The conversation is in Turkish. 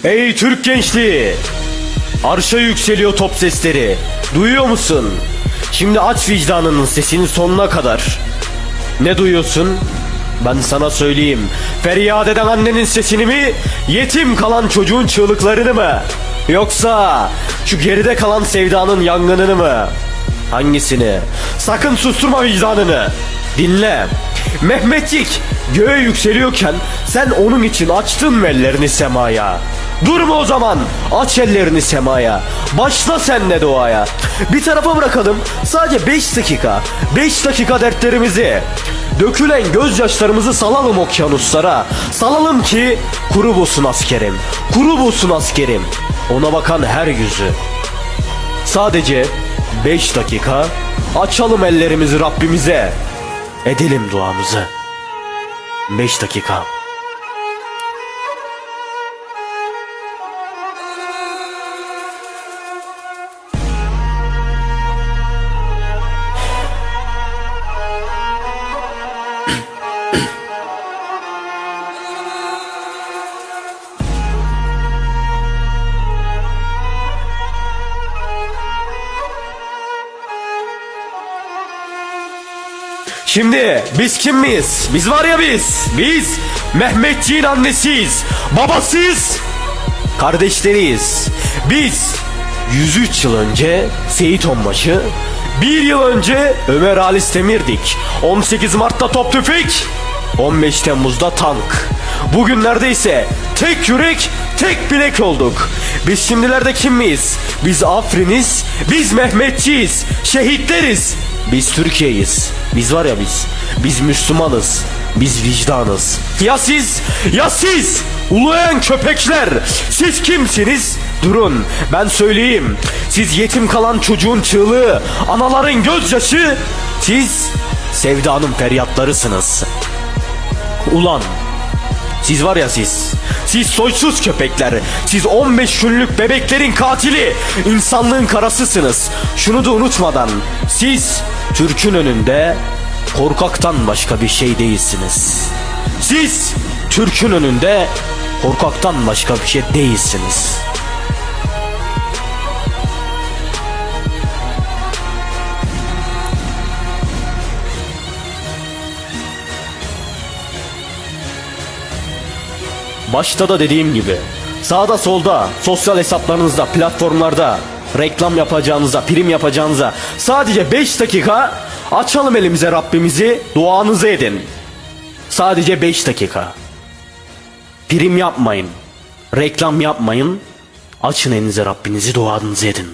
Ey Türk gençliği! Arşa yükseliyor top sesleri. Duyuyor musun? Şimdi aç vicdanının sesini sonuna kadar. Ne duyuyorsun? Ben sana söyleyeyim. Feryat eden annenin sesini mi? Yetim kalan çocuğun çığlıklarını mı? Yoksa şu geride kalan sevdanın yangınını mı? Hangisini? Sakın susturma vicdanını. Dinle. Mehmetçik göğe yükseliyorken sen onun için açtın mı ellerini semaya? Durma o zaman, aç ellerini semaya. Başla sen de duaya. Bir tarafa bırakalım sadece 5 dakika. 5 dakika dertlerimizi. Dökülen gözyaşlarımızı salalım okyanuslara. Salalım ki kuru bulsun askerim. Kuru bulsun askerim. Ona bakan her yüzü. Sadece 5 dakika açalım ellerimizi Rabbimize. Edelim duamızı. 5 dakika. Şimdi biz kim miyiz? Biz var ya biz Mehmetçiğin annesiyiz, babasıyız, kardeşleriyiz. Biz 103 yıl önce Seyit Onbaşı, 1 yıl önce Ömer Halis Demirdik, 18 Mart'ta top tüfek, 15 Temmuz'da tank. Bugünlerde ise tek yürek, tek bilek olduk. Biz şimdilerde kim miyiz? Biz Afrin'iz, biz Mehmetçiyiz, şehitleriz. Biz Türkiye'yiz. Biz var ya biz Müslümanız. Biz vicdanız. Ya siz uluyan köpekler. Siz kimsiniz? Durun ben söyleyeyim. Siz yetim kalan çocuğun çığlığı, anaların gözyaşı. Siz sevdanın feryatlarısınız. Ulan siz var ya siz soysuz köpekler, siz 15 günlük bebeklerin katili, insanlığın karasısınız. Şunu da unutmadan, siz Türk'ün önünde korkaktan başka bir şey değilsiniz. Siz Türk'ün önünde korkaktan başka bir şey değilsiniz. Başta da dediğim gibi sağda solda sosyal hesaplarınızda, platformlarda reklam yapacağınıza, prim yapacağınıza sadece 5 dakika açalım elimize Rabbimizi, duanızı edin. Sadece 5 dakika. Prim yapmayın, reklam yapmayın, açın elinize Rabbinizi, duanızı edin.